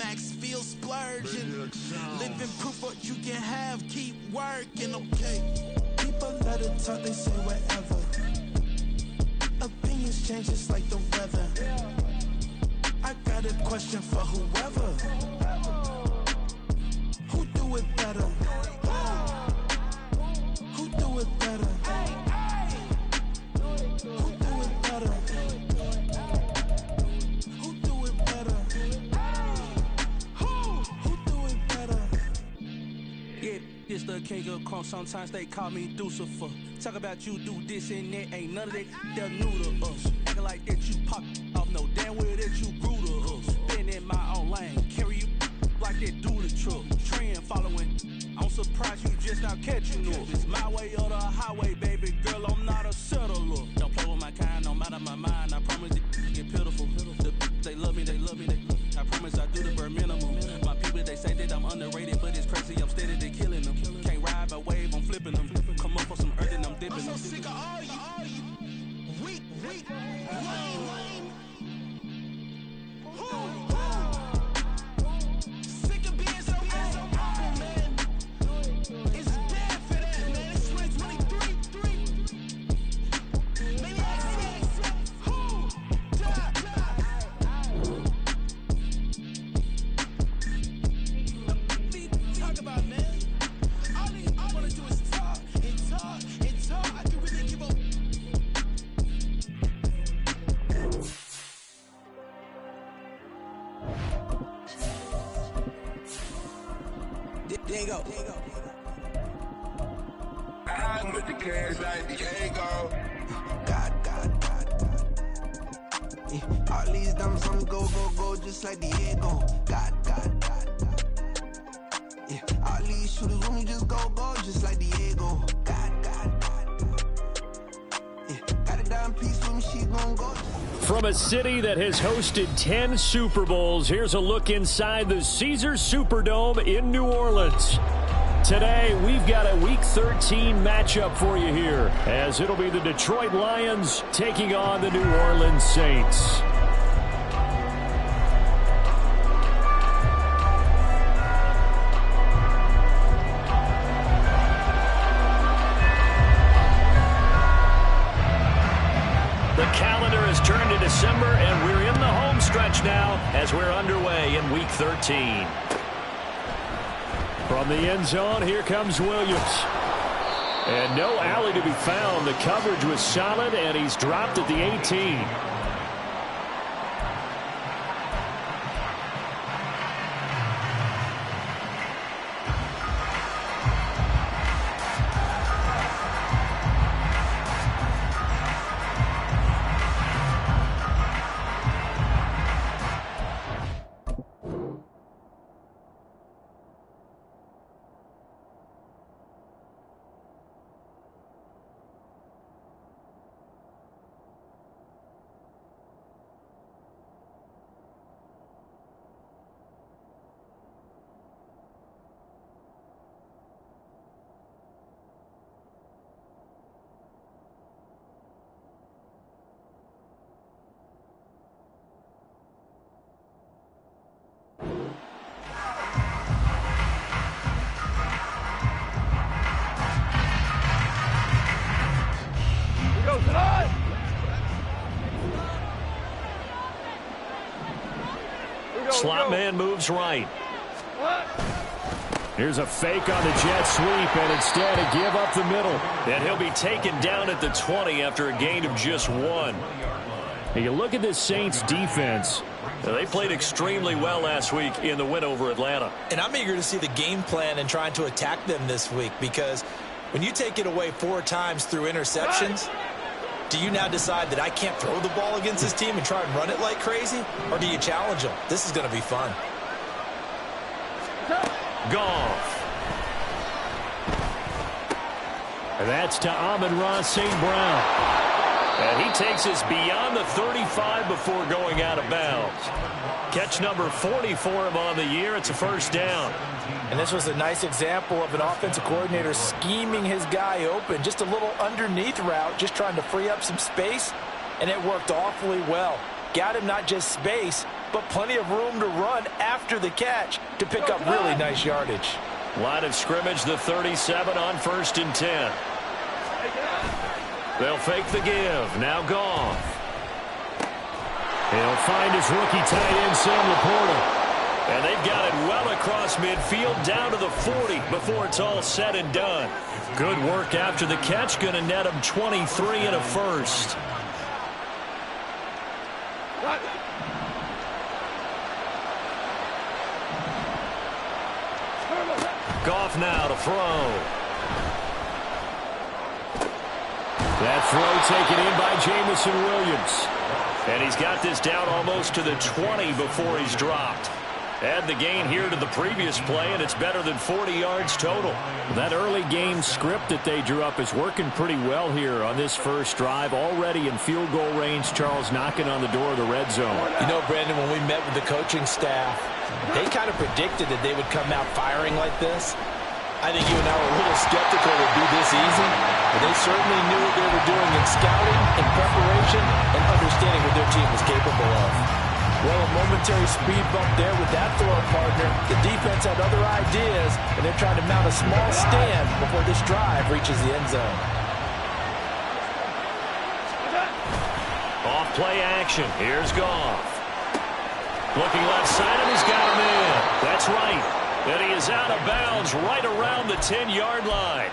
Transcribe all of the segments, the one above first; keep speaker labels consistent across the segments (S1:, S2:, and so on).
S1: max, feel splurging. Living proof what you can have, keep working, okay. People let it talk, they say whatever. Opinions change just like the weather. I got a question for whoever. Who do it better? Who do it better? Who do it better? Who do it better? Who do it better? Yeah, this the king of crunk. Sometimes they call me Lucifer. Talk about you do this and that. Ain't none of that. They're new to us. Acting like that you pop off. No damn well that you grew to us. Been in my own lane. Carry you like that do the truck. Trend following. I'm surprised you just now catching up. It's my way or the highway, baby girl. I'm not a settler. Don't play with my kind, no matter my mind. I promise it get pitiful. They love me, they love me, they love me. I promise I do the bare minimum. My people, they say that I'm underrated, but it's crazy. I'm steady, they killing them. Can't ride my wave, I'm flipping them. Come up for some earth and I'm dipping them. I'm so sick of all you. Weak, lame. Sick of being so humble, man. It's dead for that, man. It's 2023. Maybe who? Talk about, man. All I wanna do is talk and talk and talk. I can really give up. There you go.
S2: I'm with the cash like Diego.
S1: God. Yeah, all these dumps on go, just like Diego. God. Yeah, all these shooters when we just go, just like Diego. God. Yeah, got a dime piece when she gon' go.
S3: From a city that has hosted 10 Super Bowls, here's a look inside the Caesars Superdome in New Orleans. Today, we've got a Week 13 matchup for you here, as it'll be the Detroit Lions taking on the New Orleans Saints. The calendar has turned to December, and we're in the home stretch now as we're underway in Week 13. From the end zone, here comes Williams. And no alley to be found. The coverage was solid, and he's dropped at the 18. Slot man moves right. Here's a fake on the jet sweep, and instead a give up the middle. And he'll be taken down at the 20 after a gain of just 1. And you look at this Saints defense. They played extremely well last week in the win over Atlanta.
S4: And I'm eager to see the game plan and trying to attack them this week, because when you take it away 4 times through interceptions, do you now decide that I can't throw the ball against this team and try and run it like crazy? Or do you challenge them? This is going to be fun.
S3: Goff. And that's to Amon-Ra St. Brown. And he takes us beyond the 35 before going out of bounds. Catch number 40 for him on the year. It's a first down.
S4: And this was a nice example of an offensive coordinator scheming his guy open. Just a little underneath route, just trying to free up some space, and it worked awfully well. Got him not just space, but plenty of room to run after the catch to pick up really nice yardage.
S3: Line of scrimmage, the 37 on 1st and 10. They'll fake the give. Now Goff. He'll find his rookie tight end, Sam Laporta. And they've got it well across midfield down to the 40 before it's all said and done. Good work after the catch. Going to net him 23 and a first. Goff now to throw. That throw taken in by Jameson Williams. And he's got this down almost to the 20 before he's dropped. Add the gain here to the previous play, and it's better than 40 yards total. That early game script that they drew up is working pretty well here on this first drive. Already in field goal range, Charles knocking on the door of the red zone.
S4: You know, Brandon, when we met with the coaching staff, they kind of predicted that they would come out firing like this. I think you and I were a little skeptical it would be this easy, but they certainly knew what they were doing in scouting, in preparation, and understanding what their team was capable of. Well, a momentary speed bump there with that throw partner. The defense had other ideas, and they're trying to mount a small stand before this drive reaches the end zone.
S3: Off play action. Here's Goff. Looking left side, and he's got him in. That's right. And he is out of bounds right around the 10-yard line.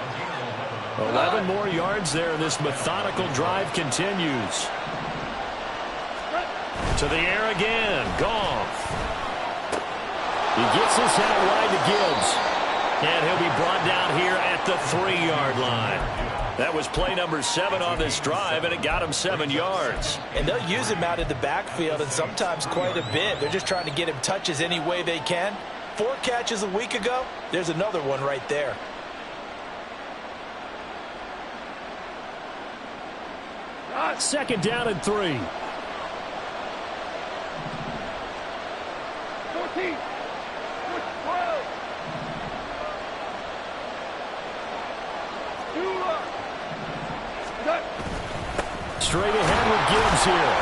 S3: 11 more yards there. This methodical drive continues. To the air again. Goff. He gets this out wide to Gibbs. And he'll be brought down here at the 3-yard line. That was play number 7 on this drive, and it got him 7 yards.
S4: And they'll use him out in the backfield, and sometimes quite a bit. They're just trying to get him touches any way they can. 4 catches a week ago. There's another one right there.
S3: Second down and 3.
S2: 14. 12.
S3: Straight ahead with Gibbs here.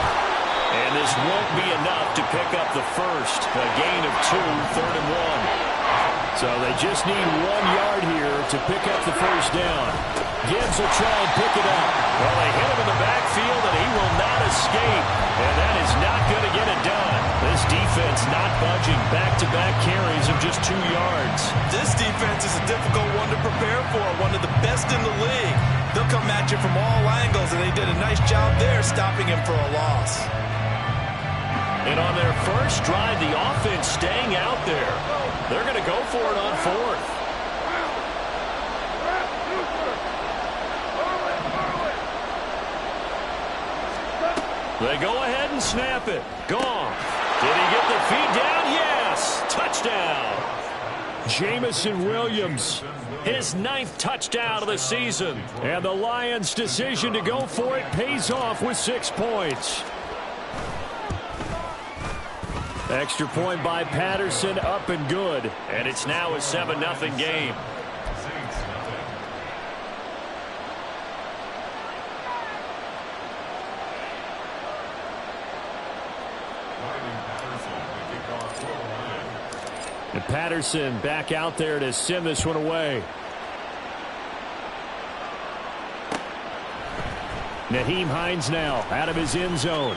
S3: And this won't be enough to pick up the first. A gain of 2, 3rd and 1. So they just need 1 yard here to pick up the first down. Gibbs will try and pick it up. Well, they hit him in the backfield, and he will not escape. And that is not going to get it done. This defense not budging. Back-to-back carries of just 2 yards.
S4: This defense is a difficult one to prepare for. One of the best in the league. They'll come at you from all angles, and they did a nice job there stopping him for a loss.
S3: And on their first drive, the offense staying out there. They're going to go for it on 4th. They go ahead and snap it. Goff. Did he get the feet down? Yes. Touchdown. Jameson Williams, his 9th touchdown of the season. And the Lions' decision to go for it pays off with 6 points. Extra point by Patterson, up and good. And it's now a 7-0 game. And Patterson back out there to send this one away. Nyheim Hines now out of his end zone.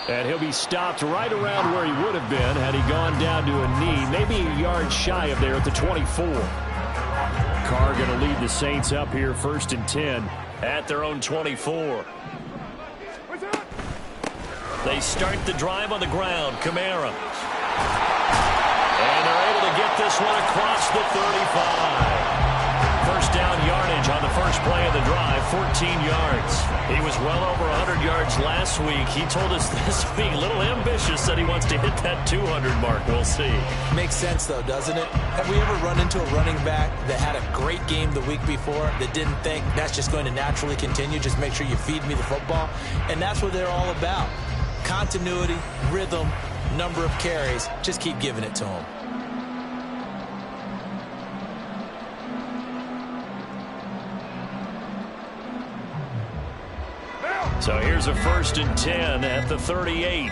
S3: And he'll be stopped right around where he would have been had he gone down to a knee, maybe a yard shy of there at the 24. Carr going to lead the Saints up here 1st and 10 at their own 24. They start the drive on the ground. Kamara. And they're able to get this one across the 35. First down yardage on the first play of the drive, 14 yards. He was well over 100 yards last week. He told us this week, a little ambitious, that he wants to hit that 200 mark. We'll see.
S4: Makes sense, though, doesn't it? Have we ever run into a running back that had a great game the week before that didn't think that's just going to naturally continue? Just make sure you feed me the football. And that's what they're all about. Continuity, rhythm, number of carries. Just keep giving it to them.
S3: So here's a 1st and 10 at the 38.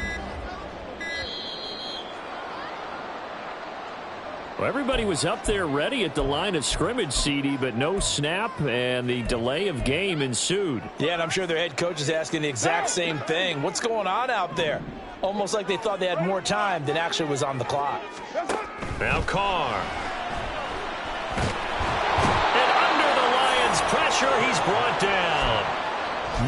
S3: Well, everybody was up there ready at the line of scrimmage, CD, but no snap, and the delay of game ensued.
S4: Yeah, and I'm sure their head coach is asking the exact same thing. What's going on out there? Almost like they thought they had more time than actually was on the clock.
S3: Now Carr. And under the Lions' pressure, he's brought down.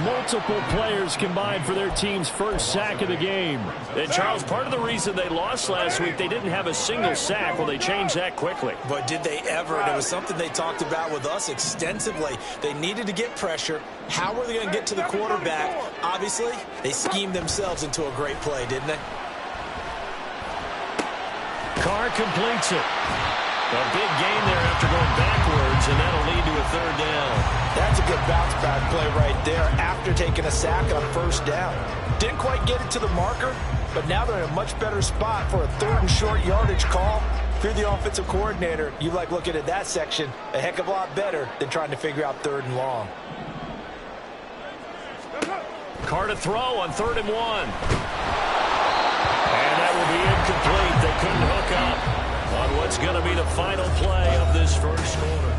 S3: Multiple players combined for their team's first sack of the game. And, Charles, part of the reason they lost last week, they didn't have a single sack. Well, they changed that quickly.
S4: But did they ever? And it was something they talked about with us extensively. They needed to get pressure. How were they going to get to the quarterback? Obviously, they schemed themselves into a great play, didn't they?
S3: Carr completes it. A big gain there after going backwards, and that'll lead to a 3rd down.
S4: That's a good bounce-back play right there after taking a sack on 1st down. Didn't quite get it to the marker, but now they're in a much better spot for a 3rd and short yardage call. If you're the offensive coordinator, you like looking at that section a heck of a lot better than trying to figure out 3rd and long.
S3: Carr to throw on 3rd and 1. And that will be incomplete. They couldn't hook up on what's going to be the final play of this first quarter.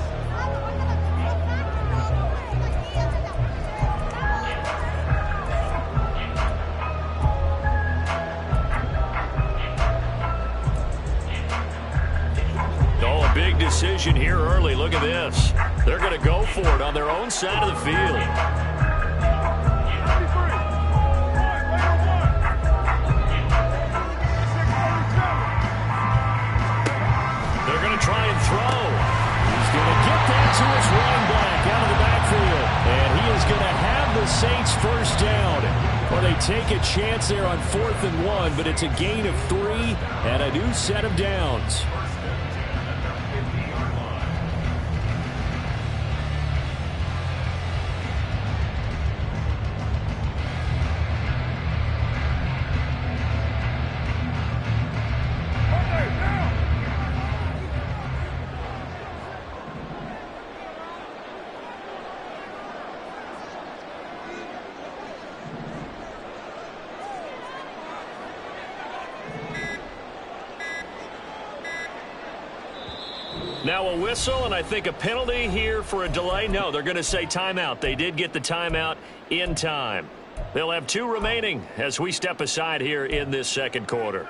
S3: Oh, a big decision here early. Look at this. They're going to go for it on their own side of the field. Try and throw. He's going to get that to his running back out of the backfield. And he is going to have the Saints first down. Well, they take a chance there on 4th and 1, but it's a gain of 3 and a new set of downs. Now a whistle, and I think a penalty here for a delay. No, they're going to say timeout. They did get the timeout in time. They'll have 2 remaining as we step aside here in this 2nd quarter.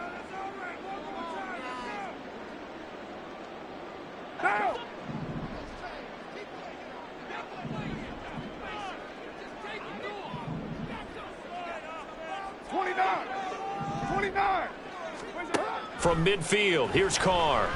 S3: From midfield, here's Carr.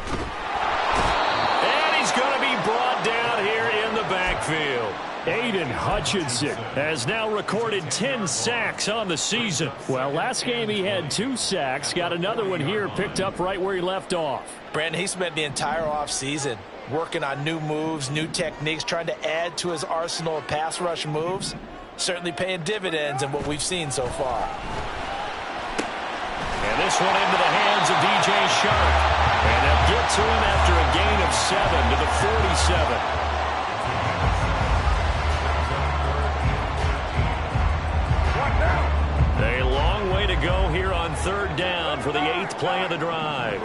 S3: And he's going to be brought down here in the backfield. Aiden Hutchinson has now recorded 10 sacks on the season. Well, last game he had 2 sacks. Got another one here picked up right where he left off.
S4: Brandon, he spent the entire offseason working on new moves, new techniques, trying to add to his arsenal of pass rush moves. Certainly paying dividends in what we've seen so far.
S3: And this one into the hands of DJ Shark. And they'll get to him after a gain of 7 to the 47. A long way to go here on 3rd down for the 8th play of the drive.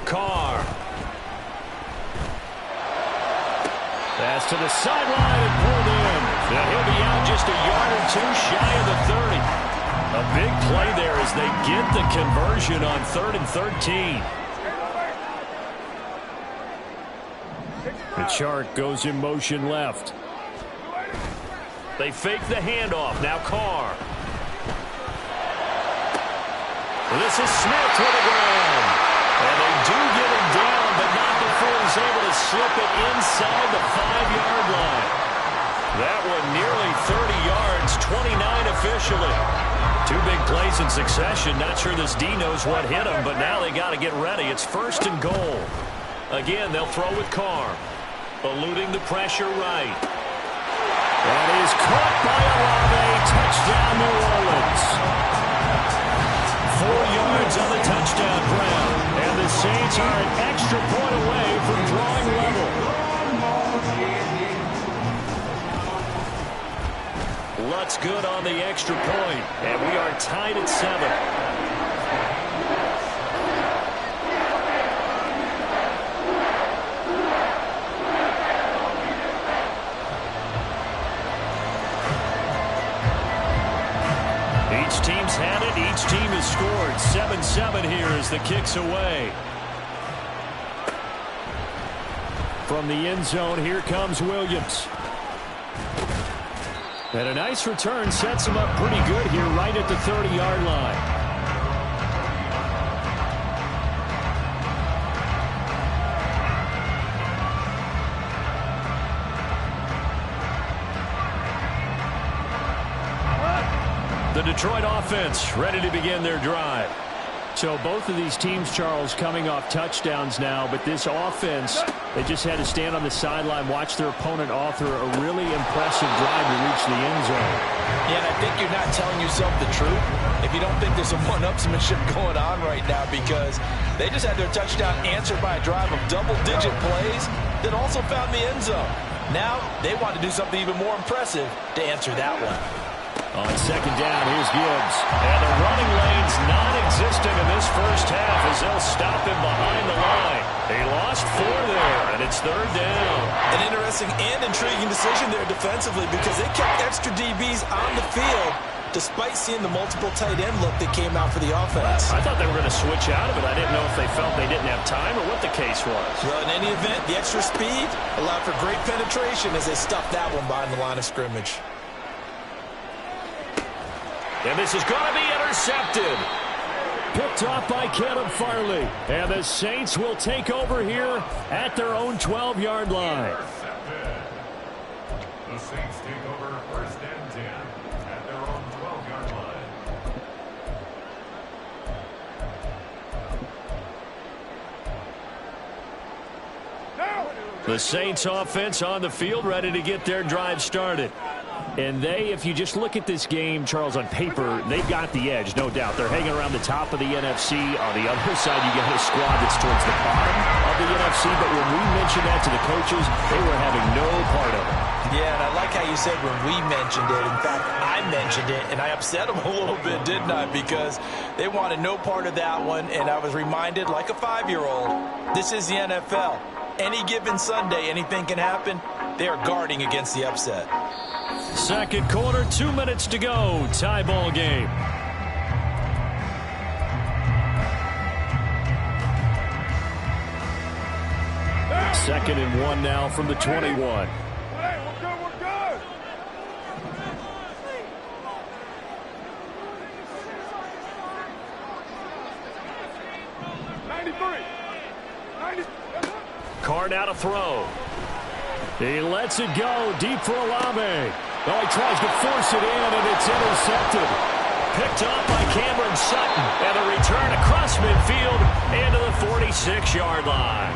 S3: Carr. Pass to the sideline and pulled in. Now he'll be out just a yard or 2 shy of the 30. A big play there as they get the conversion on 3rd and 13. The Chark goes in motion left. They fake the handoff. Now Carr. This is Smith with the ground. And they do get him down, but not before he's able to slip it inside the 5-yard line. That one nearly 30 yards, 29 officially. 2 big plays in succession. Not sure this D knows what hit him, but now they got to get ready. It's 1st and goal. Again, they'll throw with Carr. Eluding the pressure right. That is caught by Olave. Touchdown, New Orleans. 4 yards on the touchdown ground. And the Saints are an extra point away from drawing level. shot's good on the extra point, and we are tied at 7. Each team's had it. Each team has scored. 7-7 here as the kick's away. From the end zone, here comes Williams. And a nice return sets him up pretty good here right at the 30-yard line. The Detroit offense ready to begin their drive. So both of these teams, Charles, coming off touchdowns now, but this offense, they just had to stand on the sideline, watch their opponent author a really impressive drive to reach the end zone.
S4: Yeah, and I think you're not telling yourself the truth if you don't think there's some one-upsmanship going on right now, because they just had their touchdown answered by a drive of double-digit plays that also found the end zone. Now they want to do something even more impressive to answer that one.
S3: On second down, here's Gibbs. And the running lane's non-existent in this first half as they'll stop him behind the line. He lost 4 there, and it's third down.
S4: An interesting and intriguing decision there defensively, because they kept extra DBs on the field despite seeing the multiple tight end look that came out for the offense.
S3: I thought they were going to switch out of it. I didn't know if they felt they didn't have time or what the case was.
S4: Well, in any event, the extra speed allowed for great penetration as they stuffed that one behind the line of scrimmage.
S3: And this is going to be intercepted. Picked off by Caleb Farley. And the Saints will take over here at their own 12-yard line.
S5: The Saints take over first and 10 at their own 12-yard line.
S3: The Saints offense on the field ready to get their drive started. And they, if you just look at this game, Charles, on paper, they've got the edge, no doubt. They're hanging around the top of the NFC. On the other side, you got a squad that's towards the bottom of the NFC. But when we mentioned that to the coaches, they were having no part of it.
S4: Yeah, and I like how you said when we mentioned it. In fact, I mentioned it, and I upset them a little bit, didn't I? Because they wanted no part of that one, and I was reminded, like a 5-year-old, this is the NFL. Any given Sunday, anything can happen. They are guarding against the upset.
S3: Second quarter, 2 minutes to go. Tie ball game. Second and 1 now from the 21.
S5: We're good. 93.
S3: Carr now to throw. He lets it go deep for Olave. Oh, he tries to force it in, and it's intercepted. Picked up by Cameron Sutton. And a return across midfield into the 46-yard line.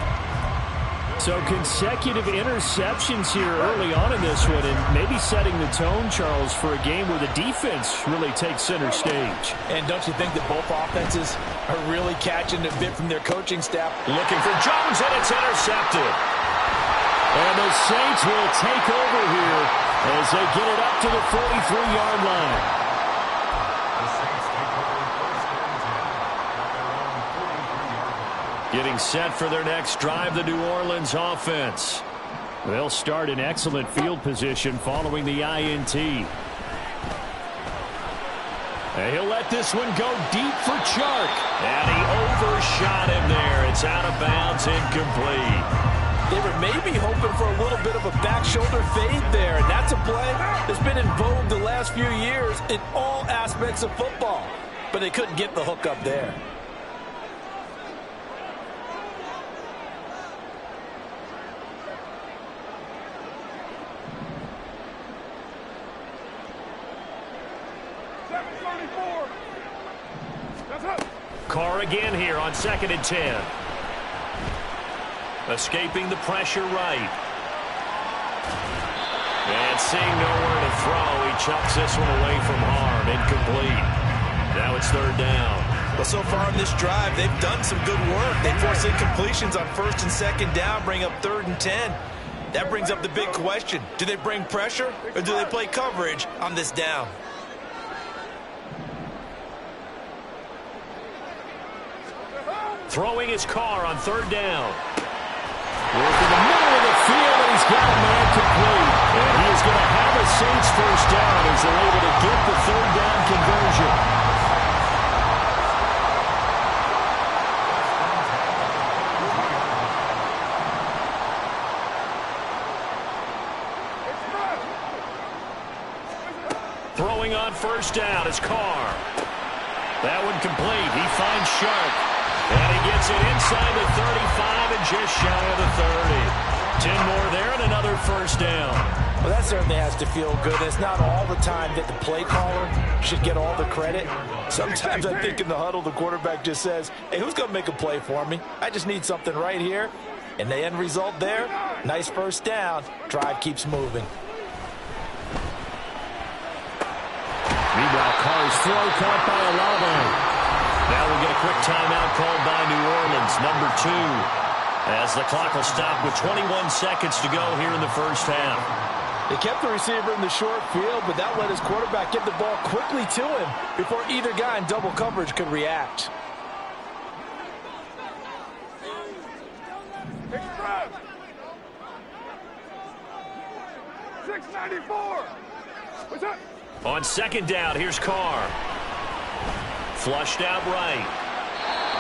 S3: So consecutive interceptions here early on in this one, and maybe setting the tone, Charles, for a game where the defense really takes center stage.
S4: And don't you think that both offenses are really catching a bit from their coaching staff?
S3: Looking for Jones, and it's intercepted. And the Saints will take over here as they get it up to the 43-yard line.
S5: The Saints take over first and 10 at their own 43-yard line.
S3: Getting set for their next drive, the New Orleans offense. They'll start in excellent field position following the INT. And he'll let this one go deep for Chark. And he overshot him there. It's out of bounds, incomplete.
S4: They were maybe hoping for a little bit of a back shoulder fade there, and that's a play that's been in vogue the last few years in all aspects of football. But they couldn't get the hook up there.
S3: Carr again here on 2nd and 10. Escaping the pressure right. And seeing nowhere to throw, he chucks this one away from harm. Incomplete. Now it's third down.
S4: Well, so far in this drive, they've done some good work. They force incompletions on 1st and 2nd down, bring up 3rd and 10. That brings up the big question. Do they bring pressure or do they play coverage on this down?
S3: Throwing his car on third down. Working the middle of the field, and he's got a man complete. And he is going to have a Saints first down as they're able to get the third down conversion. Throwing on first down is Carr. That one complete. He finds Sharp. And he gets it inside the 35 and just shy of the 30. 10 more there and another first down.
S4: Well, that certainly has to feel good. It's not all the time that the play caller should get all the credit. Sometimes I think in the huddle, the quarterback just says, hey, who's going to make a play for me? I just need something right here. And the end result there, nice first down. Drive keeps moving.
S3: Meanwhile, Carr's throw caught by Olave. Now we'll get a quick timeout called by New Orleans, number 2, as the clock will stop with 21 seconds to go here in the first half.
S4: They kept the receiver in the short field, but that let his quarterback get the ball quickly to him before either guy in double coverage could react.
S2: Extra! 694! What's up?
S3: On second down, here's Carr. Flushed out right.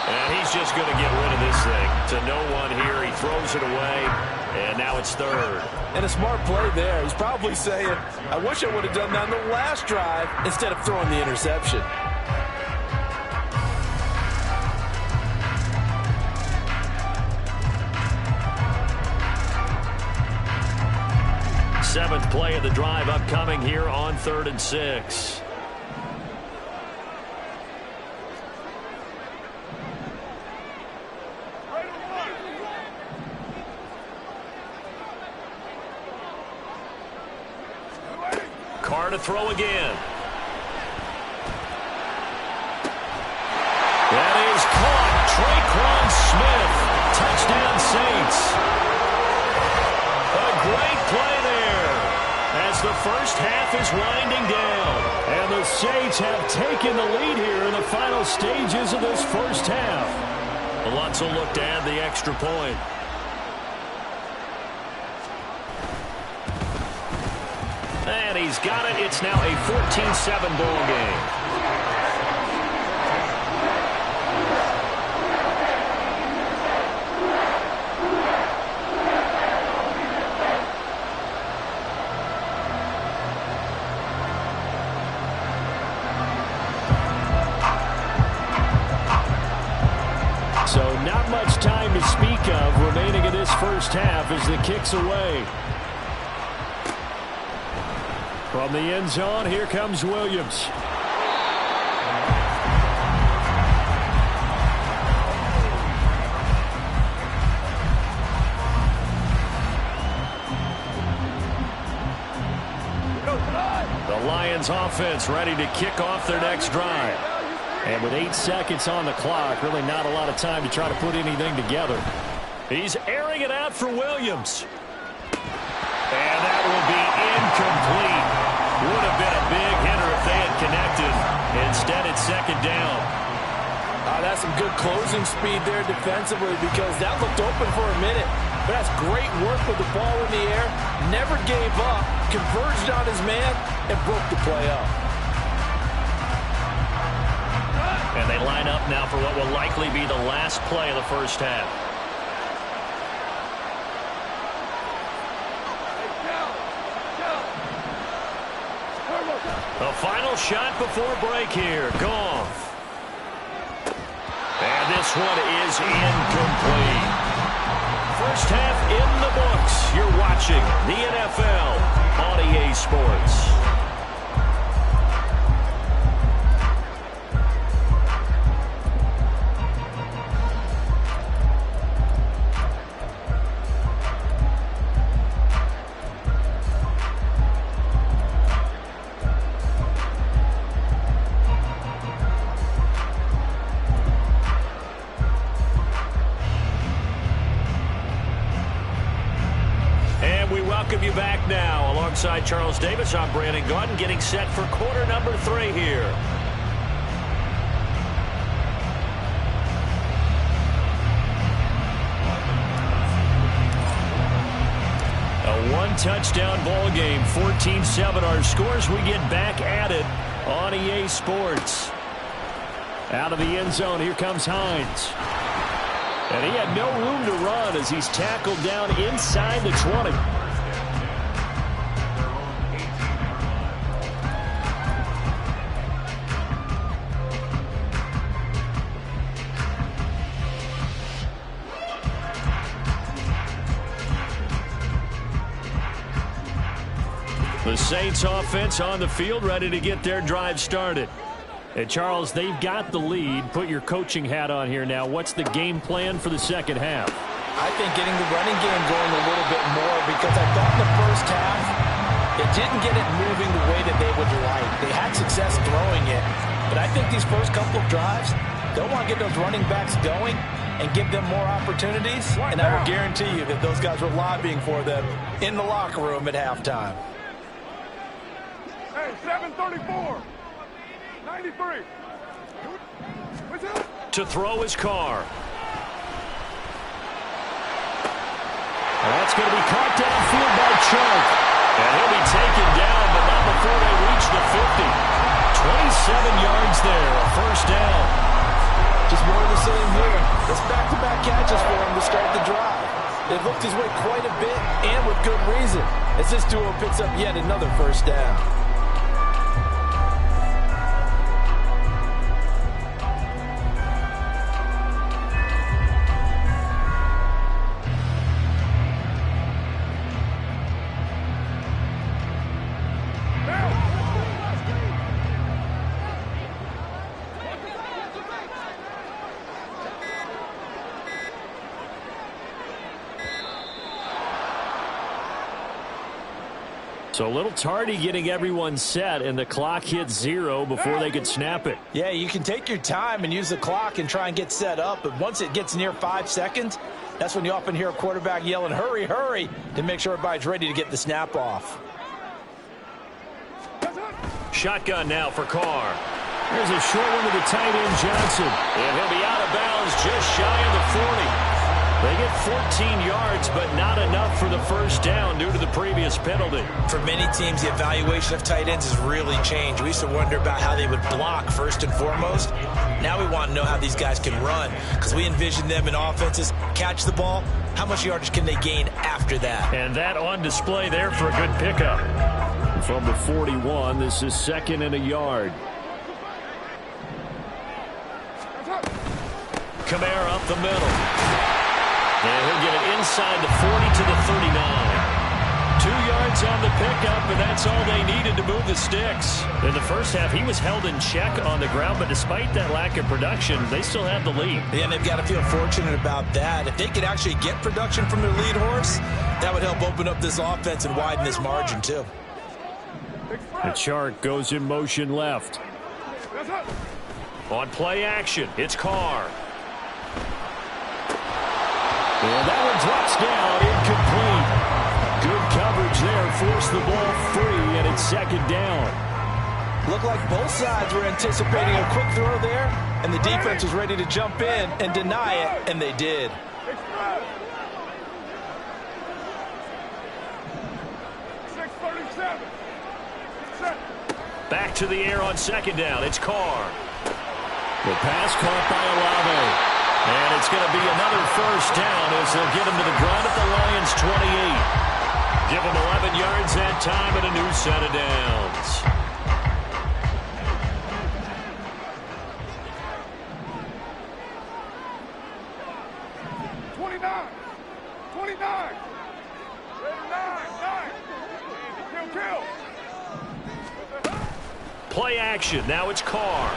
S3: And he's just going to get rid of this thing. To no one here. He throws it away. And now it's third.
S4: And a smart play there. He's probably saying, I wish I would have done that on the last drive instead of throwing the interception.
S3: Seventh play of the drive upcoming here on 3rd and 6. Carr to throw again. That is caught. Traquan Smith. Touchdown Saints. A great play there as the first half is winding down. And the Saints have taken the lead here in the final stages of this first half. Alonso looked to add the extra point. And he's got it. It's now a 14-7 ball game. So not much time to speak of remaining in this first half as the kick's away. From the end zone, here comes Williams. The Lions offense ready to kick off their next drive. And with 8 seconds on the clock, really not a lot of time to try to put anything together. He's airing it out for Williams. And that will be incomplete. Would have been a big hitter if they had connected. Instead, it's second down.
S4: That's some good closing speed there defensively because that looked open for a minute. But that's great work with the ball in the air. Never gave up. Converged on his man and broke the play up.
S3: And they line up now for what will likely be the last play of the first half. The final shot before break here. Goff. And this one is incomplete. First half in the books. You're watching the NFL on EA Sports. welcome you back now. Alongside Charles Davis, I'm Brandon Gaudin, getting set for quarter number 3 here. A one-touchdown ball game, 14-7 our scores. We get back at it on EA Sports. Out of the end zone, here comes Hines. And he had no room to run as he's tackled down inside the 20. The Saints offense on the field, ready to get their drive started. And Charles, they've got the lead. Put your coaching hat on here now. What's the game plan for the second half?
S4: I think getting the running game going a little bit more, because I thought in the first half it didn't get it moving the way that they would like. They had success throwing it, but I think these first couple of drives, they'll want to get those running backs going and give them more opportunities, and I will guarantee you that those guys were lobbying for them in the locker room at halftime.
S2: Hey, 734. 93.
S3: To throw his car. That's going to be caught downfield by Chark. And he'll be taken down, but not before they reach the 50. 27 yards there, a first down.
S4: Just more of the same here. It's back-to-back catches for him to start the drive. They've looked his way quite a bit, and with good reason, as this duo picks up yet another first down.
S3: So a little tardy getting everyone set, and the clock hits 0 before they could snap it.
S4: Yeah, you can take your time and use the clock and try and get set up, but once it gets near 5 seconds, that's when you often hear a quarterback yelling, hurry, hurry, to make sure everybody's ready to get the snap off.
S3: Shotgun now for Carr. There's a short one to the tight end, Johnson. And he'll be out of bounds just shy of the 40. They get 14 yards, but not enough for the first down due to the previous penalty.
S4: For many teams, the evaluation of tight ends has really changed. We used to wonder about how they would block first and foremost. Now we want to know how these guys can run, because we envision them in offenses catch the ball. How much yardage can they gain after that?
S3: And that on display there for a good pickup. From the 41, this is 2nd and a yard. Kamara up the middle. And he'll get it inside the 40 to the 39. 2 yards on the pickup, and that's all they needed to move the sticks. In the first half, he was held in check on the ground, but despite that lack of production, they still have the lead.
S4: Yeah, and they've got to feel fortunate about that. If they could actually get production from their lead horse, that would help open up this offense and widen this margin, too.
S3: The Chark goes in motion left. On play action, it's Carr. And that one drops down, incomplete. Good coverage there, forced the ball free, and it's 2nd down.
S4: Looked like both sides were anticipating a quick throw there, and the defense was ready to jump in and deny it, and they did.
S3: Back to the air on 2nd down, it's Carr. The pass caught by Olave. And it's going to be another first down as they'll get him to the ground at the Lions' 28. Give him 11 yards that time and a new set of downs. Play action. Now it's Carr.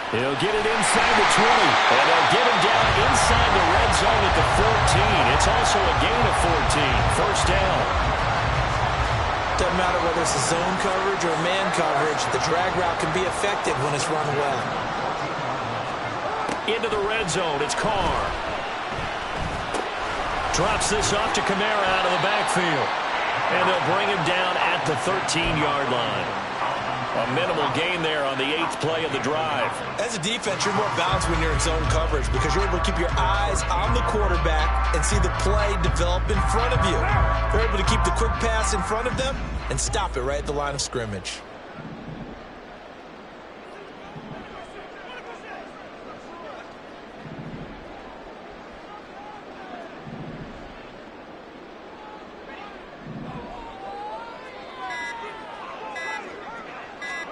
S3: He'll get it inside the 20, and they'll get him down inside the red zone at the 14. It's also a gain of 14. First down.
S4: Doesn't matter whether it's a zone coverage or man coverage, the drag route can be effective when it's run well.
S3: Into the red zone, it's Carr. Drops this off to Kamara out of the backfield. And they'll bring him down at the 13-yard line. A minimal gain there on the 8th play of the drive.
S4: As a defense, you're more balanced when you're in zone coverage because you're able to keep your eyes on the quarterback and see the play develop in front of you. You're able to keep the quick pass in front of them and stop it right at the line of scrimmage.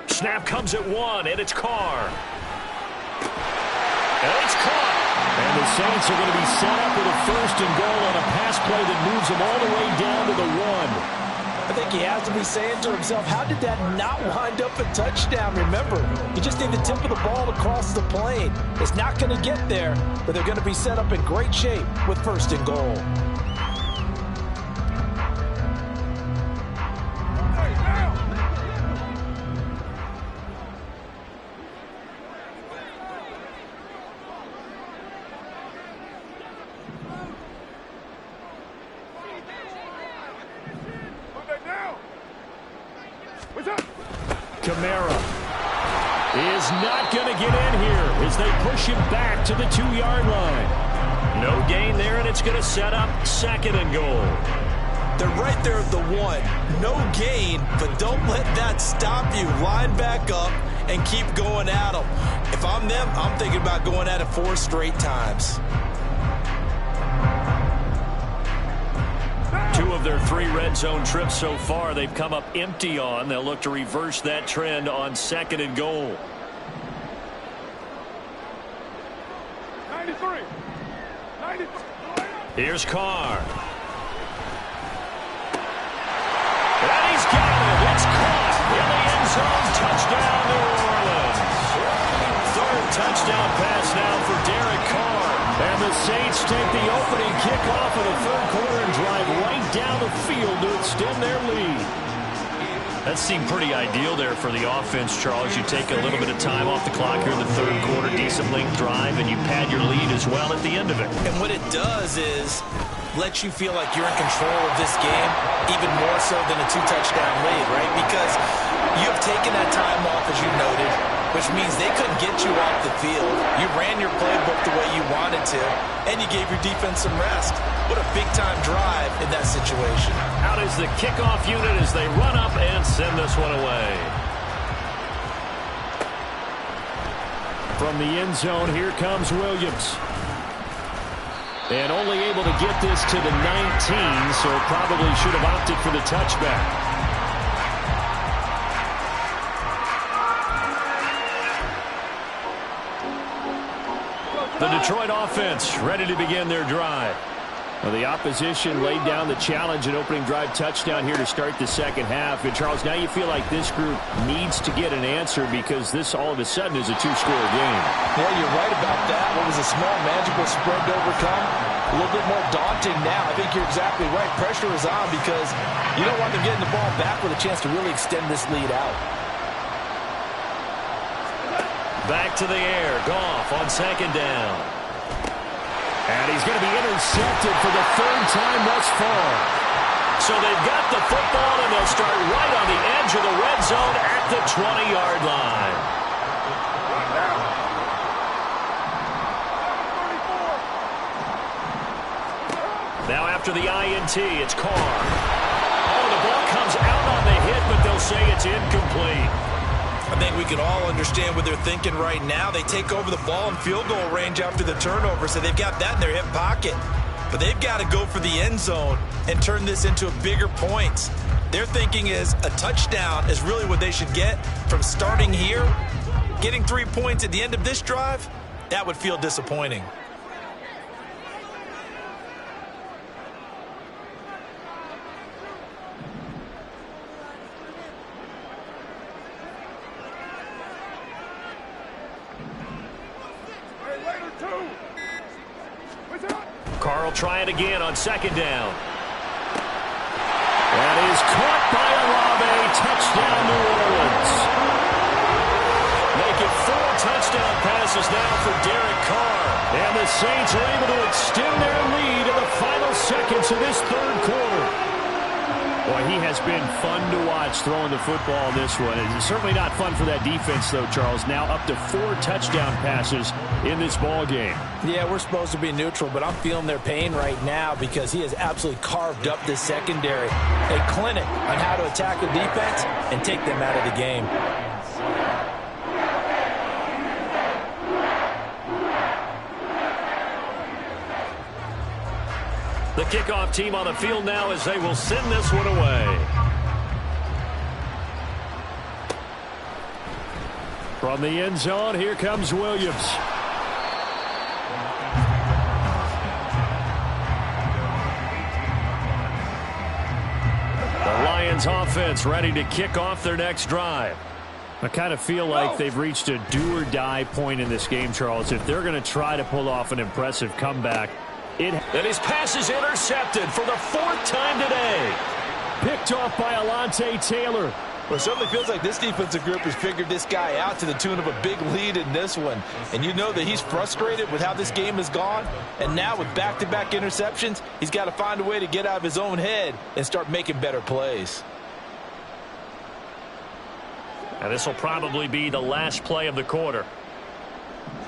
S3: Snap comes at 1, and it's Carr. And it's caught. And the Saints are going to be set up with a 1st and goal on a pass play that moves them all the way down to the 1.
S4: I think he has to be saying to himself, how did that not wind up a touchdown? Remember, you just need the tip of the ball across the plane. It's not going to get there, but they're going to be set up in great shape with 1st and goal.
S3: Kamara is not going to get in here as they push him back to the 2-yard line. No gain there, and it's going to set up 2nd and goal.
S4: They're right there at the 1. No gain, but don't let that stop you. Line back up and keep going at them. If I'm them, I'm thinking about going at it 4 straight times.
S3: 2 of their 3 red zone trips so far they've come up empty on. They'll look to reverse that trend on 2nd and goal.
S2: 93.
S3: Here's Carr. And he's got it. It's caught in the end zone. Touchdown, New Orleans. 3rd touchdown pass now for Derek Carr. And the Saints take the opening kickoff of the 3rd quarter and drive right down the field to extend their lead. That seemed pretty ideal there for the offense, Charles. You take a little bit of time off the clock here in the 3rd quarter, decent length drive, and you pad your lead as well at the end of it.
S4: And what it does is let you feel like you're in control of this game, even more so than a 2-touchdown lead, right? Because you have taken that time off, as you noted, which means they couldn't get you off the field. You ran your playbook the way you wanted to, and you gave your defense some rest. What a big-time drive in that situation.
S3: Out is the kickoff unit as they run up and send this one away. From the end zone, here comes Williams. And only able to get this to the 19, so probably should have opted for the touchback. The Detroit offense ready to begin their drive. Well, the opposition laid down the challenge and opening drive touchdown here to start the 2nd half. And, Charles, now you feel like this group needs to get an answer because this all of a sudden is a 2-score game.
S4: Yeah, you're right about that. What was a small magical spread to overcome? A little bit more daunting now. I think you're exactly right. Pressure is on because you don't want them getting the ball back with a chance to really extend this lead out.
S3: Back to the air. Goff on 2nd down. And he's going to be intercepted for the 3rd time thus far. So they've got the football, and they'll start right on the edge of the red zone at the 20-yard line. Now after the INT, it's Carr. Oh, the ball comes out on the hit, but they'll say it's incomplete.
S4: I think we can all understand what they're thinking right now. They take over the ball in field goal range after the turnover, so they've got that in their hip pocket. But they've got to go for the end zone and turn this into a bigger point. Their thinking is a touchdown is really what they should get from starting here. Getting 3 points at the end of this drive, that would feel disappointing.
S3: Carr will try it again on 2nd down. That is caught by Olave. Touchdown, New Orleans. Make it 4 touchdown passes passes now for Derek Carr. And the Saints are able to extend their lead in the final seconds of this third quarter. Boy, he has been fun to watch throwing the football in this one. It's certainly not fun for that defense, though, Charles. Now up to 4 touchdown passes in this ball game.
S4: Yeah, we're supposed to be neutral, but I'm feeling their pain right now because he has absolutely carved up this secondary. A clinic on how to attack the defense and take them out of the game.
S3: The kickoff team on the field now as they will send this one away. From the end zone, here comes Williams. The Lions offense ready to kick off their next drive. I kind of feel like they've reached a do-or-die point in this game, Charles. If they're going to try to pull off an impressive comeback, and his pass is intercepted for the 4th time today. Picked off by Alontae Taylor.
S4: Well, it certainly feels like this defensive group has figured this guy out to the tune of a big lead in this one. And you know that he's frustrated with how this game has gone. And now with back-to-back interceptions, he's got to find a way to get out of his own head and start making better plays.
S3: And this will probably be the last play of the quarter.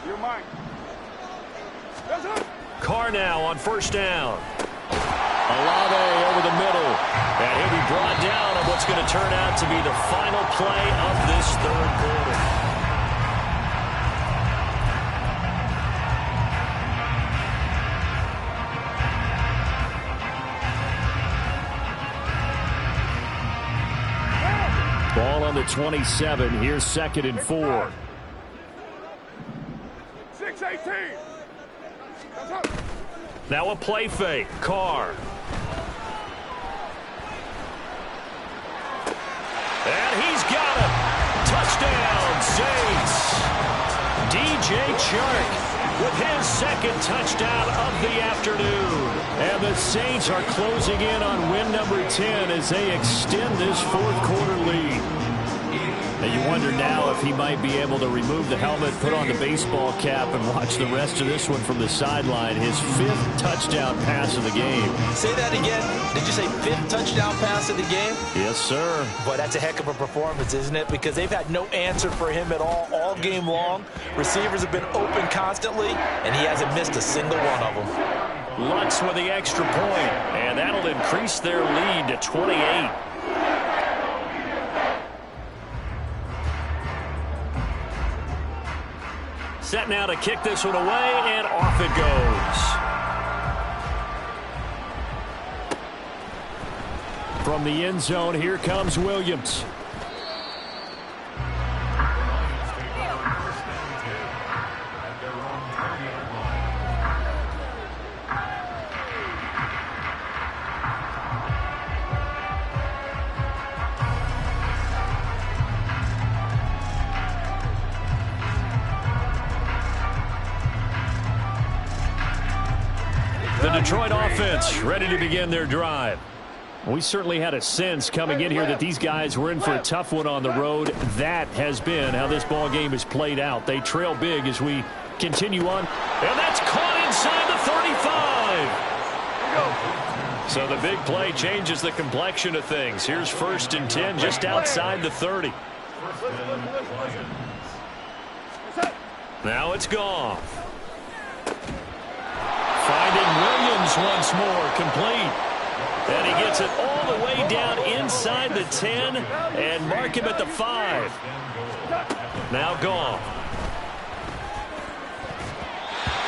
S2: You're mine.
S3: Carr now on first down. Olave over the middle. And he'll be brought down on what's going to turn out to be the final play of this third quarter. Ball on the 27. Here's 2nd and 4.
S2: 6-18.
S3: Now a play fake. Carr. And he's got him. Touchdown, Saints. DJ Chark with his 2nd touchdown of the afternoon. And the Saints are closing in on win number 10 as they extend this 4th quarter lead. And you wonder now if he might be able to remove the helmet, put on the baseball cap, and watch the rest of this one from the sideline. His 5th touchdown pass of the game.
S4: Say that again. Did you say 5th touchdown pass of the game?
S3: Yes, sir.
S4: Boy, that's a heck of a performance, isn't it? Because they've had no answer for him at all game long. Receivers have been open constantly, and he hasn't missed a single one of them.
S3: Lutz with the extra point, and that'll increase their lead to 28. Set now to kick this one away, and off it goes. From the end zone, here comes Williams. The Detroit offense ready to begin their drive. We certainly had a sense coming in here that these guys were in for a tough one on the road. That has been how this ball game has played out. They trail big as we continue on. And that's caught inside the 35. So the big play changes the complexion of things. Here's 1st and 10 just outside the 30. Now it's gone. Finding Williams once more, complete. And he gets it all the way down inside the 10 and mark him at the 5. Now gone.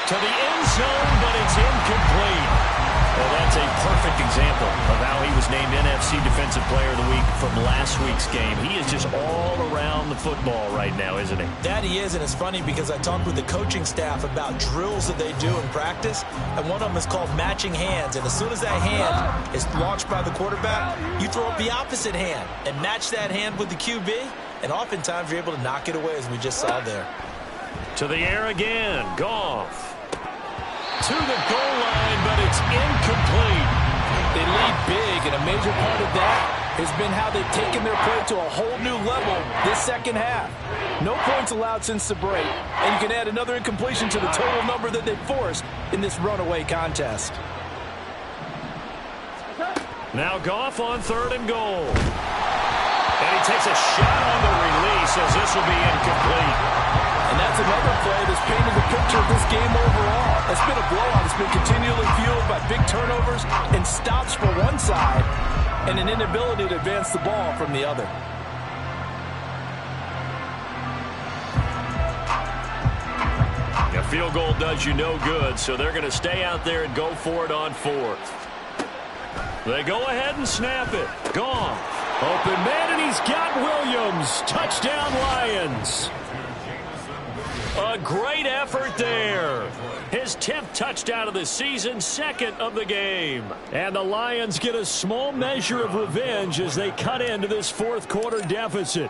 S3: To the end zone, but it's incomplete. Well, that's a perfect example of how he was named NFC Defensive Player of the Week from last week's game. He is just all around the football right now, isn't he?
S4: That he is, and it's funny because I talked with the coaching staff about drills that they do in practice, and one of them is called matching hands. And as soon as that hand is launched by the quarterback, you throw up the opposite hand and match that hand with the QB, and oftentimes you're able to knock it away, as we just saw there.
S3: To the air again, Goff. To the goal line, but it's incomplete.
S4: They lead big, and a major part of that
S6: has been how they've taken their play to a whole new level this second half. No points allowed since the break, and you can add another incompletion to the total number that they've forced in this runaway contest.
S3: Now Goff on 3rd and goal. And he takes a shot on the release as this will be incomplete.
S6: And that's another play that's painted the picture of this game overall. It's been a blowout. It's been continually fueled by big turnovers and stops for one side and an inability to advance the ball from the other.
S3: A field goal does you no good, so they're going to stay out there and go for it on 4th. They go ahead and snap it. Gone. Open man, and he's got Williams. Touchdown, Lions. A great effort there. His 10th touchdown of the season, 2nd of the game. And the Lions get a small measure of revenge as they cut into this 4th quarter deficit.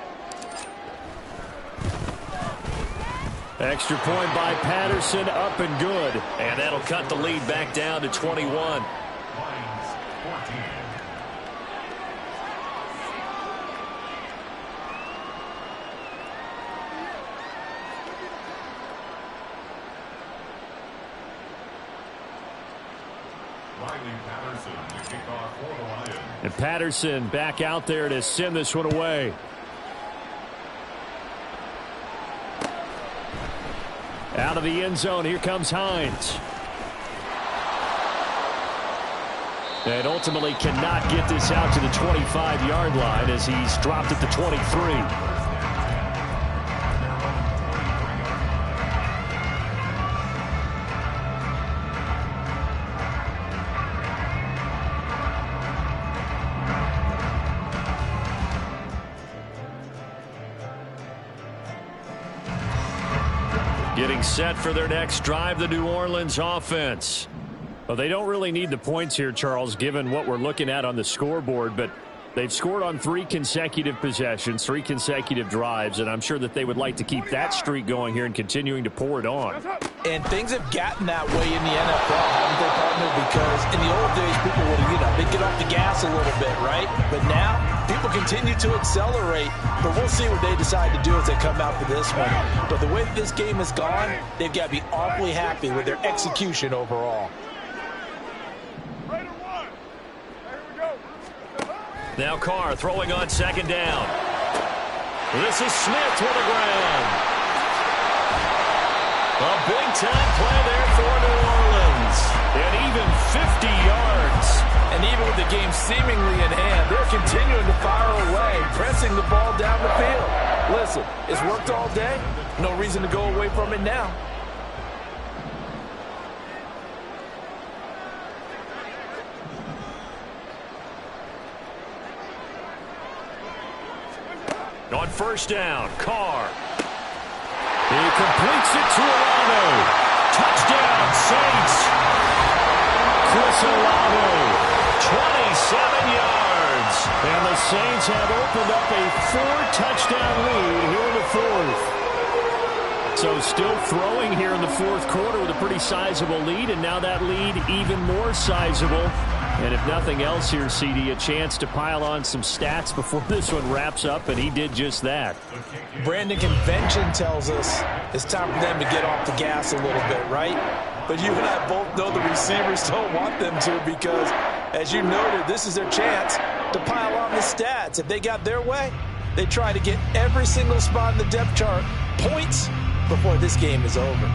S3: Extra point by Patterson, up and good. And that'll cut the lead back down to 21. And Patterson back out there to send this one away. Out of the end zone, here comes Hines. And ultimately cannot get this out to the 25-yard line as he's dropped at the 23. Getting set for their next drive, the New Orleans offense. Well, they don't really need the points here, Charles, given what we're looking at on the scoreboard, but they've scored on 3 consecutive possessions, 3 consecutive drives, and I'm sure that they would like to keep that streak going here and continuing to pour it on.
S6: And things have gotten that way in the NFL, haven't they, partner? Because in the old days, people would, they'd get off the gas a little bit, right? But now, people continue to accelerate, but we'll see what they decide to do as they come out for this one. But the way that this game has gone, they've got to be awfully happy with their execution overall.
S3: Now Carr throwing on 2nd down. This is Smith to the ground. A big-time play there for New Orleans. And even 50 yards.
S6: And even with the game seemingly in hand, they're continuing to fire away, pressing the ball down the field. Listen, it's worked all day. No reason to go away from it now.
S3: On 1st down, Carr. He completes it to Olave. Touchdown, Saints. Chris Olave, 27 yards. And the Saints have opened up a 4-touchdown lead here in the 4th. So still throwing here in the 4th quarter with a pretty sizable lead, and now that lead even more sizable. And if nothing else here, CD, a chance to pile on some stats before this one wraps up, and he did just that.
S6: Brandon, convention tells us it's time for them to get off the gas a little bit, right? But you and I both know the receivers don't want them to because, as you noted, this is their chance to pile on the stats. If they got their way, they try to get every single spot in the depth chart points before this game is over.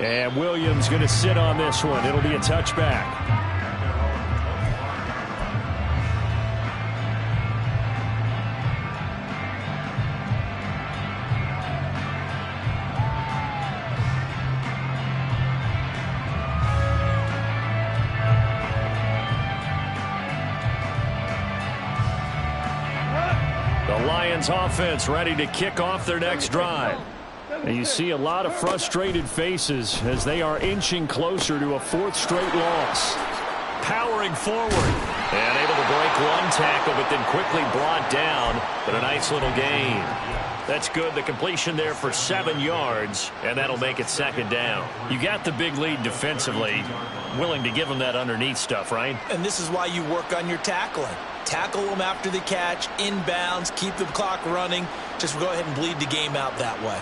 S3: And Williams going to sit on this one. It'll be a touchback. The Lions offense ready to kick off their next drive. And you see a lot of frustrated faces as they are inching closer to a 4th straight loss. powering forward. And able to break one tackle, but then quickly brought down. But a nice little gain. That's good. The completion there for 7 yards, and that'll make it second down. You got the big lead defensively. Willing to give them that underneath stuff, right?
S4: And this is why you work on your tackling. Tackle them after the catch, inbounds, keep the clock running. Just go ahead and bleed the game out that way.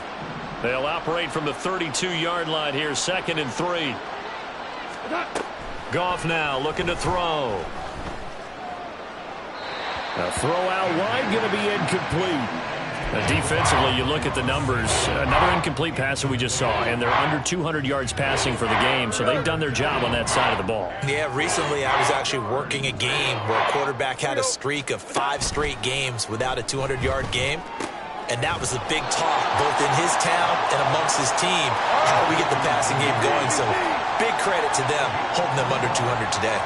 S3: They'll operate from the 32-yard line here, 2nd and 3. Goff now looking to throw. A throw out wide, going to be incomplete. Defensively, you look at the numbers. Another incomplete pass that we just saw, and they're under 200 yards passing for the game, so they've done their job on that side of the ball.
S4: Yeah, recently I was actually working a game where a quarterback had a streak of 5 straight games without a 200-yard game, and that was the big talk, both in his town and amongst his team. How do we get the passing game going? So big credit to them, holding them under 200 today.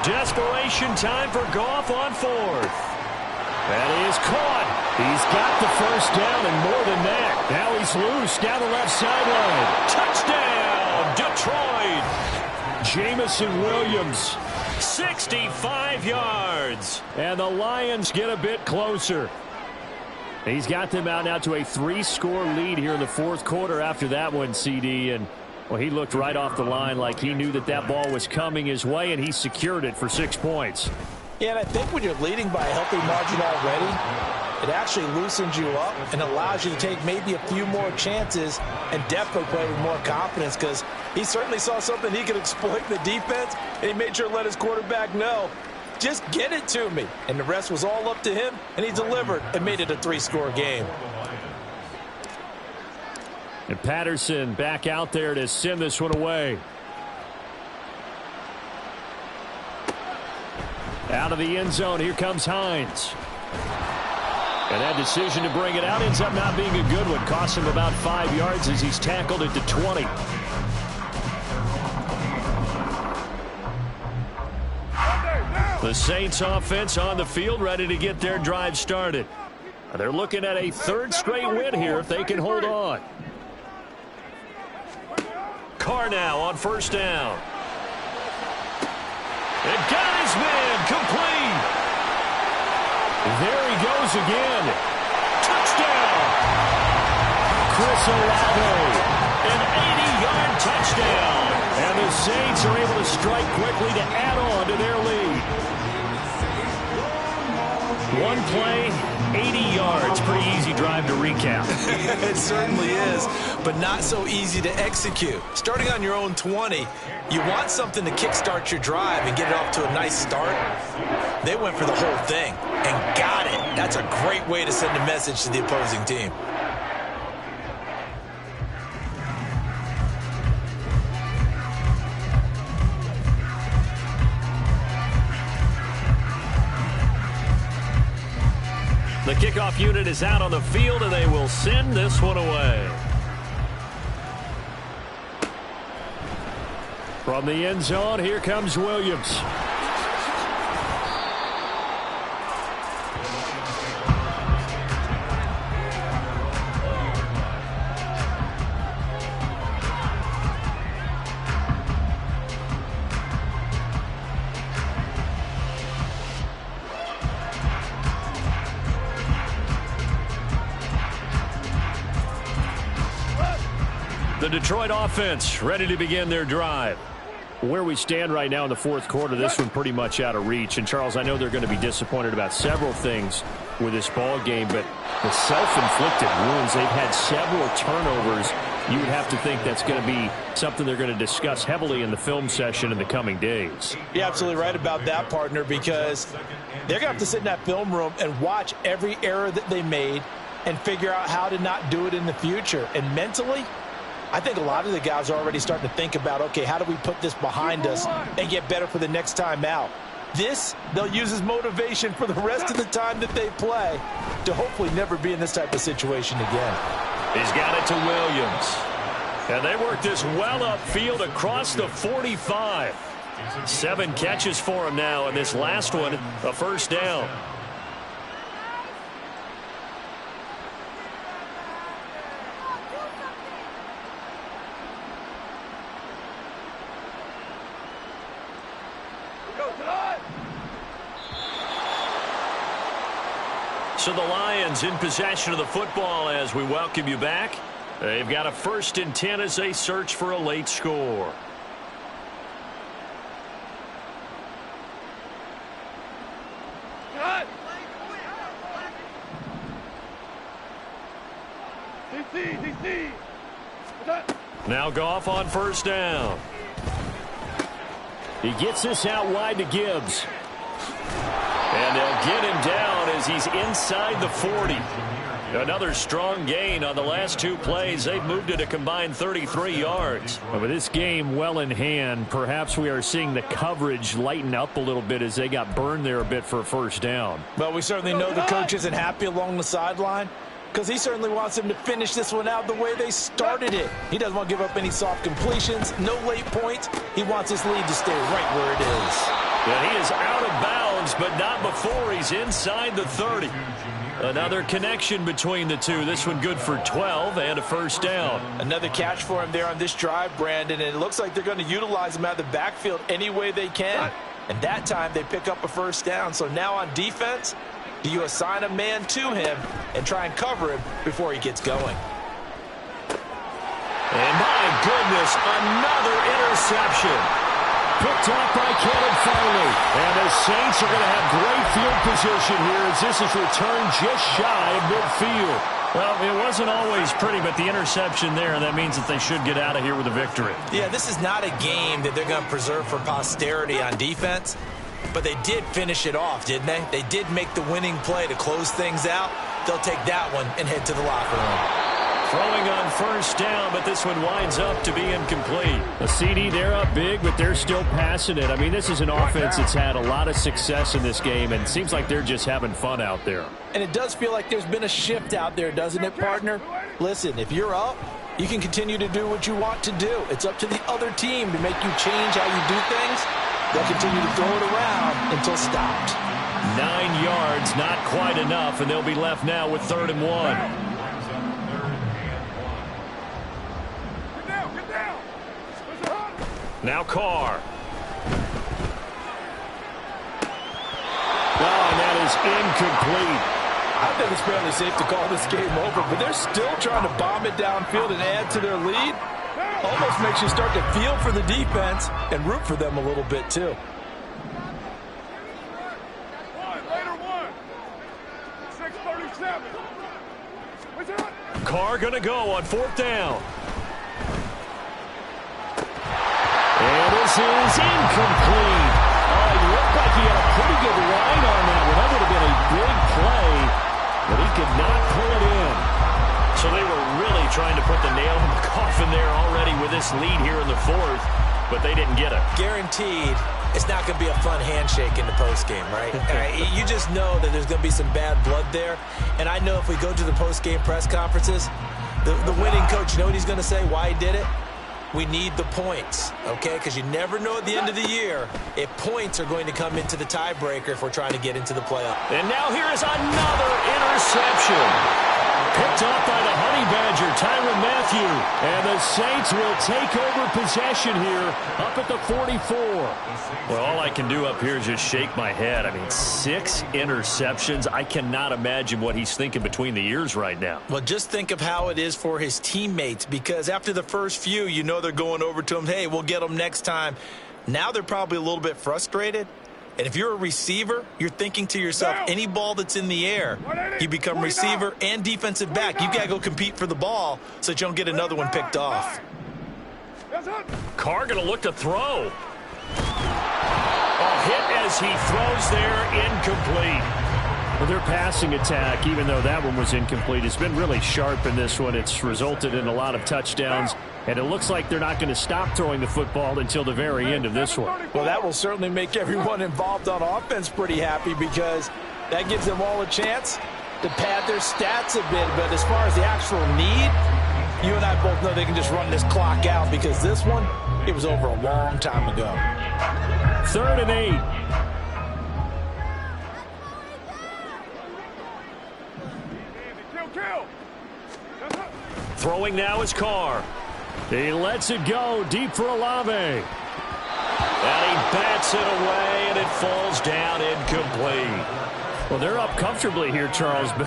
S3: Desperation time for Goff on 4th. That is caught. He's got the first down and more than that. Now he's loose down the left sideline. Touchdown, Detroit. Jamison Williams, 65 yards. And the Lions get a bit closer. He's got them out now to a 3-score lead here in the 4th quarter after that one, CD. And, well, he looked right off the line like he knew that that ball was coming his way, and he secured it for 6 points.
S6: Yeah, and I think when you're leading by a healthy margin already, it actually loosens you up and allows you to take maybe a few more chances and definitely play with more confidence, because he certainly saw something he could exploit in the defense, and he made sure to let his quarterback know, just get it to me. And the rest was all up to him, and he delivered and made it a 3-score game.
S3: And Patterson back out there to send this one away. Out of the end zone, here comes Hines. And that decision to bring it out ends up not being a good one. Costs him about 5 yards as he's tackled it to 20. The Saints offense on the field, ready to get their drive started. They're looking at a 3rd straight win here if they can hold on. Carr now on 1st down. And got his man complete. There he goes again. Touchdown. Chris Olave. An 80-yard touchdown. And the Saints are able to strike quickly to add on to their lead. One play, 80 yards. Pretty easy drive to recap.
S4: It certainly is, but not so easy to execute. Starting on your own 20, you want something to kickstart your drive and get it off to a nice start. They went for the whole thing and got it. That's a great way to send a message to the opposing team.
S3: The kickoff unit is out on the field, and they will send this one away. From the end zone, here comes Williams. The Detroit offense ready to begin their drive. Where we stand right now in the 4th quarter, this one pretty much out of reach. And, Charles, I know they're going to be disappointed about several things with this ball game, but the self-inflicted wounds, they've had several turnovers. You would have to think that's going to be something they're going to discuss heavily in the film session in the coming days.
S6: You're absolutely right about that, partner, because they're going to have to sit in that film room and watch every error that they made and figure out how to not do it in the future. And mentally, I think a lot of the guys are already starting to think about, okay, how do we put this behind us and get better for the next time out? This, they'll use as motivation for the rest of the time that they play to hopefully never be in this type of situation again.
S3: He's got it to Williams. And they work this well upfield across the 45. 7 catches for him now, and this last one, a first down. So the Lions in possession of the football as we welcome you back. They've got a 1st and 10 as they search for a late score. Now Goff on 1st down. He gets this out wide to Gibbs. And they'll get him down as he's inside the 40. Another strong gain on the last 2 plays. They've moved it a combined 33 yards. But with this game well in hand, perhaps we are seeing the coverage lighten up a little bit as they got burned there a bit for a 1st down.
S6: Well, we certainly know the coach isn't happy along the sideline because he certainly wants them to finish this one out the way they started it. He doesn't want to give up any soft completions, no late points. He wants his lead to stay right where it is.
S3: And he is out of bounds, but not before he's inside the 30. Another connection between the two. This one good for 12 and a 1st down.
S6: Another catch for him there on this drive, Brandon, and it looks like they're going to utilize him out of the backfield any way they can. And that time they pick up a 1st down. So now on defense, do you assign a man to him and try and cover him before he gets going?
S3: And my goodness, another interception. Picked up by Caleb Farley. And the Saints are going to have great field position here as this is returned just shy of midfield. Well, it wasn't always pretty, but the interception there, that means that they should get out of here with a victory.
S4: Yeah, this is not a game that they're going to preserve for posterity on defense, but they did finish it off, didn't they? They did make the winning play to close things out. They'll take that one and head to the locker room.
S3: Throwing on 1st down, but this one winds up to be incomplete. A CD, they're up big, but they're still passing it. I mean, this is an offense that's had a lot of success in this game, and it seems like they're just having fun out there.
S6: And it does feel like there's been a shift out there, doesn't it, partner? Listen, if you're up, you can continue to do what you want to do. It's up to the other team to make you change how you do things. They'll continue to throw it around until stopped.
S3: 9 yards, not quite enough, and they'll be left now with 3rd and 1. Now Carr. Oh, and that is incomplete.
S6: I think it's fairly safe to call this game over, but they're still trying to bomb it downfield and add to their lead. Almost makes you start to feel for the defense and root for them a little bit, too.
S3: Carr going to go on 4th down. And this is incomplete. Oh, he looked like he had a pretty good line on that one. That would have been a big play, but he could not pull it in. So they were really trying to put the nail in the coffin there already with this lead here in the 4th, but they didn't get it.
S4: Guaranteed, it's not going to be a fun handshake in the postgame, right? You just know that there's going to be some bad blood there. And I know if we go to the postgame press conferences, the winning coach, you know what he's going to say, why he did it? We need the points, okay? Because you never know at the end of the year if points are going to come into the tiebreaker if we're trying to get into the playoff.
S3: And now here is another interception. Picked up by the Honey Badger, Tyrann Mathieu. And the Saints will take over possession here up at the 44. Well, all I can do up here is just shake my head. I mean, 6 interceptions. I cannot imagine what he's thinking between the ears right now.
S4: Well, just think of how it is for his teammates, because after the first few, you know they're going over to him, hey, we'll get them next time. Now they're probably a little bit frustrated. And if you're a receiver, you're thinking to yourself, any ball that's in the air, you become receiver and defensive back. You've got to go compete for the ball so that you don't get another one picked off.
S3: Carr going to look to throw. A hit as he throws there, incomplete. Well, their passing attack, even though that one was incomplete, has been really sharp in this one. It's resulted in a lot of touchdowns, and it looks like they're not going to stop throwing the football until the very end of this one.
S6: Well, that will certainly make everyone involved on offense pretty happy, because that gives them all a chance to pad their stats a bit. But as far as the actual need, you and I both know they can just run this clock out, because this one, it was over a long time ago.
S3: 3rd and 8. Throwing now is Carr. He lets it go deep for Olave. And he bats it away, and it falls down incomplete. Well, they're up comfortably here, Charles, but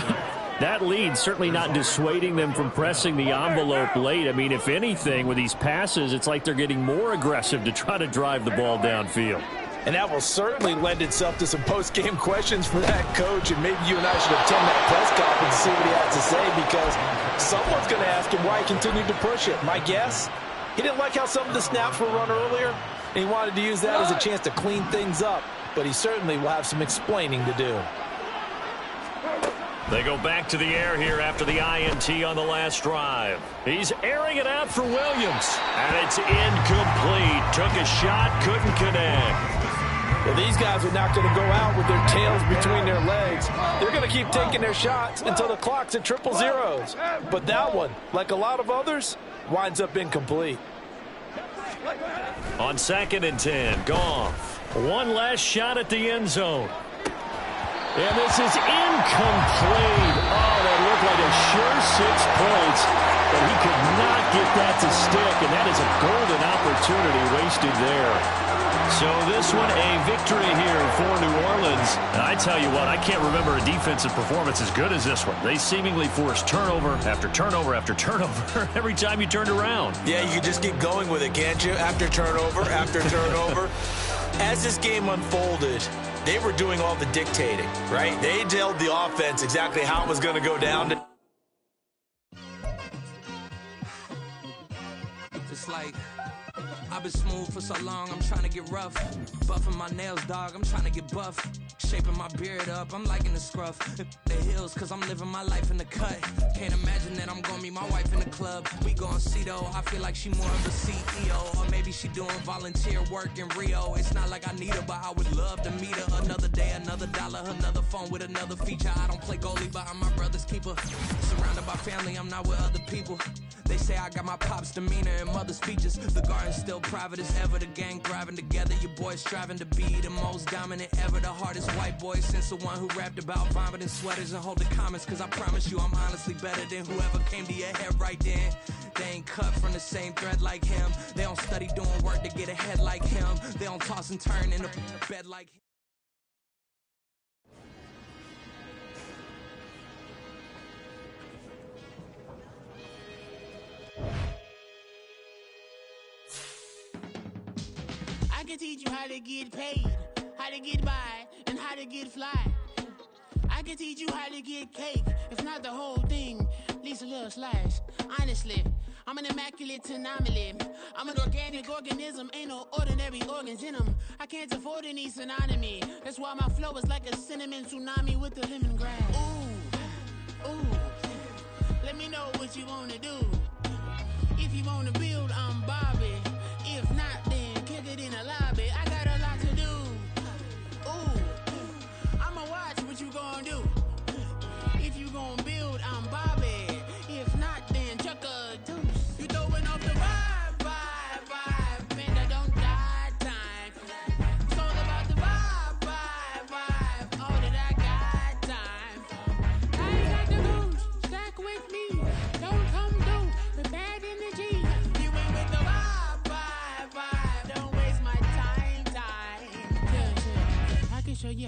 S3: that lead certainly not dissuading them from pressing the envelope late. I mean, if anything, with these passes, it's like they're getting more aggressive to try to drive the ball downfield.
S6: And that will certainly lend itself to some post-game questions for that coach, and maybe you and I should attend that press conference and see what he has to say, because someone's going to ask him why he continued to push it. My guess, he didn't like how some of the snaps were run earlier, and he wanted to use that as a chance to clean things up, but he certainly will have some explaining to do.
S3: They go back to the air here after the INT on the last drive. He's airing it out for Williams, and it's incomplete. Took a shot, couldn't connect.
S6: Well, these guys are not going to go out with their tails between their legs. They're going to keep taking their shots until the clock's at 000. But that one, like a lot of others, winds up incomplete.
S3: On 2nd and 10, Goff. One last shot at the end zone. And this is incomplete. Oh, that looked like a sure 6 points, but he could not get that to stick, and that is a golden opportunity wasted there. So this one, a victory here for New Orleans. And I tell you what, I can't remember a defensive performance as good as this one. They seemingly forced turnover after turnover after turnover every time you turned around.
S4: Yeah, you can just keep going with it, can't you? After turnover, after turnover. As this game unfolded, they were doing all the dictating, right? They told the offense exactly how it was going to go down.
S1: It's like I've been smooth for so long, I'm trying to get rough. Buffing my nails, dog, I'm trying to get buff. Shaping my beard up, I'm liking the scruff. The hills, cause I'm living my life in the cut. Can't imagine that I'm gonna meet my wife in the club. We gon' see though, I feel like she more of a CEO. Or maybe she doing volunteer work in Rio. It's not like I need her, but I would love to meet her. Another day, another dollar, another phone with another feature. I don't play goalie, but I'm my brother's keeper. Surrounded by family, I'm not with other people. They say I got my pop's demeanor and mother's features. The garden's still private as ever. The gang thriving together. Your boys striving to be the most dominant ever. The hardest white boy since the one who rapped about vomiting sweaters and holding comments. Cause I promise you I'm honestly better than whoever came to your head right then. They ain't cut from the same thread like him. They don't study doing work to get ahead like him. They don't toss and turn in the bed like him.
S7: I can teach you how to get paid, how to get by, and how to get fly. I can teach you how to get cake, if not the whole thing, at least a little slice. Honestly, I'm an immaculate anomaly. I'm an organic organism, ain't no ordinary organs in them. I can't afford any synonymy. That's why my flow is like a cinnamon tsunami with the lemongrass. Ooh, ooh, let me know what you wanna do. If you wanna build, I'm Bobby. If not, then kick it in the lobby. I got a lot to do. Ooh, I'ma watch what you gonna do. If you gonna build, I'm Bobby. If not, then chuck a deuce. You throwing off the vibe, man, that don't die time. It's all about the vibe, all that I got time. I ain't got the goose, stack with me. Don't come through with bad energy. You ain't with the vibe, don't waste my time. Yeah, I can show you